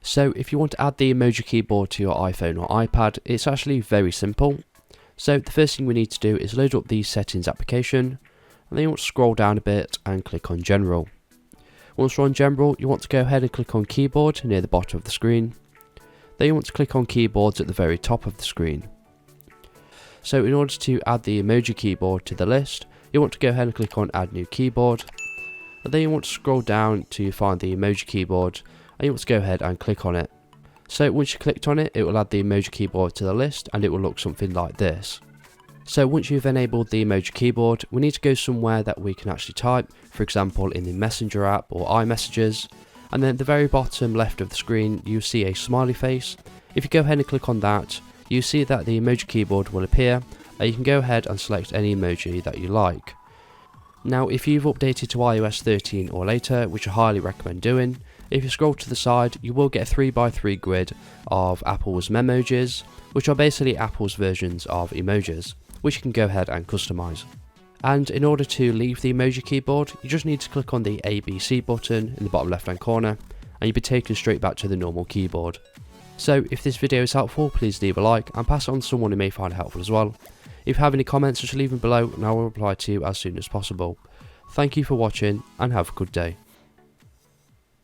So if you want to add the Emoji Keyboard to your iPhone or iPad, it's actually very simple. So the first thing we need to do is load up the settings application, and then you want to scroll down a bit and click on General. Once you're on General, you want to go ahead and click on Keyboard near the bottom of the screen. Then you want to click on Keyboards at the very top of the screen. So in order to add the Emoji Keyboard to the list, you want to go ahead and click on Add New Keyboard, and then you want to scroll down to find the Emoji Keyboard, and you want to go ahead and click on it. So once you clicked on it, it will add the Emoji Keyboard to the list, and it will look something like this. So once you've enabled the Emoji Keyboard, we need to go somewhere that we can actually type, for example in the Messenger app or iMessages, and then at the very bottom left of the screen you'll see a smiley face. If you go ahead and click on that, you see that the Emoji Keyboard will appear, and you can go ahead and select any emoji that you like. Now if you've updated to iOS 13 or later, which I highly recommend doing, if you scroll to the side you will get a 3x3 grid of Apple's Memojis, which are basically Apple's versions of emojis, which you can go ahead and customize. And in order to leave the Emoji Keyboard, you just need to click on the ABC button in the bottom left hand corner, and you'll be taken straight back to the normal keyboard. So if this video is helpful, please leave a like and pass it on to someone who may find it helpful as well. If you have any comments, just leave them below and I will reply to you as soon as possible. Thank you for watching and have a good day.